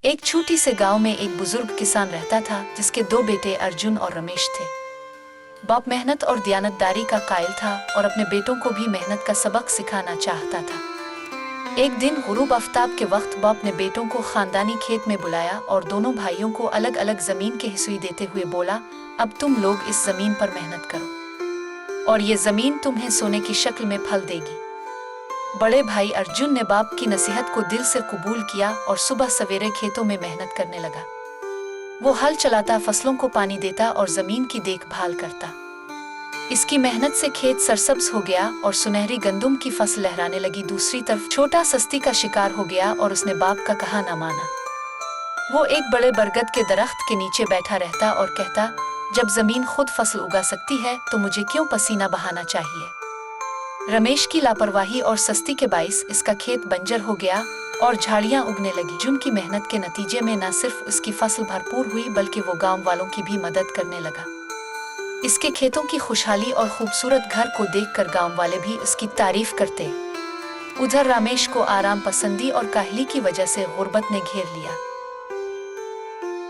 एक छोटी से गांव में एक बुजुर्ग किसान रहता था जिसके दो बेटे अर्जुन और रमेश थे। बाप मेहनत और दयानतदारी का कायल था और अपने बेटों को भी मेहनत का सबक सिखाना चाहता था। एक दिन गुरूब आफ्ताब के वक्त बाप ने बेटों को खानदानी खेत में बुलाया और दोनों भाइयों को अलग अलग जमीन के हिस्से देते हुए बोला, अब तुम लोग इस जमीन पर मेहनत करो और ये जमीन तुम्हें सोने की शक्ल में फल देगी। बड़े भाई अर्जुन ने बाप की नसीहत को दिल से कबूल किया और सुबह सवेरे खेतों में मेहनत करने लगा। वो हल चलाता, फसलों को पानी देता और जमीन की देखभाल करता। इसकी मेहनत से खेत सरसब्ज हो गया और सुनहरी गंदुम की फसल लहराने लगी। दूसरी तरफ छोटा सस्ती का शिकार हो गया और उसने बाप का कहा न माना। वो एक बड़े बरगद के दरख्त के नीचे बैठा रहता और कहता, जब जमीन खुद फसल उगा सकती है तो मुझे क्यों पसीना बहाना चाहिए। रमेश की लापरवाही और सस्ती के बाइस इसका खेत बंजर हो गया और झाड़ियां उगने लगी। अर्जुन की मेहनत के नतीजे में न सिर्फ उसकी फसल भरपूर हुई बल्कि वो गांव वालों की भी मदद करने लगा। इसके खेतों की खुशहाली और खूबसूरत घर को देखकर गांव वाले भी इसकी तारीफ करते। उधर रमेश को आराम पसंदी और काहली की वजह से गुर्बत ने घेर लिया।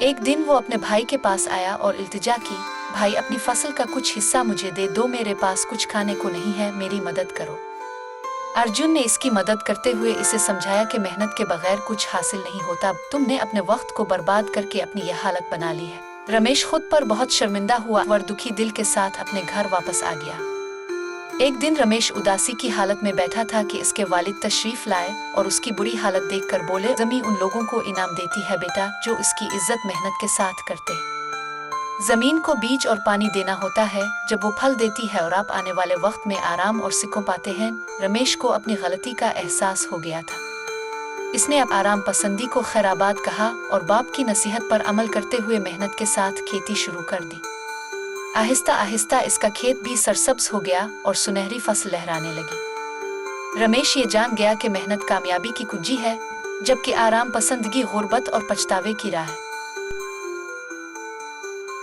एक दिन वो अपने भाई के पास आया और इल्तिजा की, भाई अपनी फसल का कुछ हिस्सा मुझे दे दो, मेरे पास कुछ खाने को नहीं है, मेरी मदद करो। अर्जुन ने इसकी मदद करते हुए इसे समझाया कि मेहनत के बगैर कुछ हासिल नहीं होता, तुमने अपने वक्त को बर्बाद करके अपनी यह हालत बना ली है। रमेश खुद पर बहुत शर्मिंदा हुआ और दुखी दिल के साथ अपने घर वापस आ गया। एक दिन रमेश उदासी की हालत में बैठा था कि इसके वालिद तशरीफ लाए और उसकी बुरी हालत देखकर बोले, ज़मीन उन लोगों को इनाम देती है बेटा जो इसकी इज्जत मेहनत के साथ करते। जमीन को बीज और पानी देना होता है, जब वो फल देती है और आप आने वाले वक्त में आराम और सुकून पाते हैं। रमेश को अपनी गलती का एहसास हो गया था। इसने अब आराम पसंदी को खैराबाद कहा और बाप की नसीहत पर अमल करते हुए मेहनत के साथ खेती शुरू कर दी। आहिस्ता आहिस्ता इसका खेत भी सरसब्ज हो गया और सुनहरी फसल लहराने लगी। रमेश ये जान गया कि मेहनत कामयाबी की कुंजी है, जबकि आराम पसंदगी गुर्बत और पछतावे की राह है।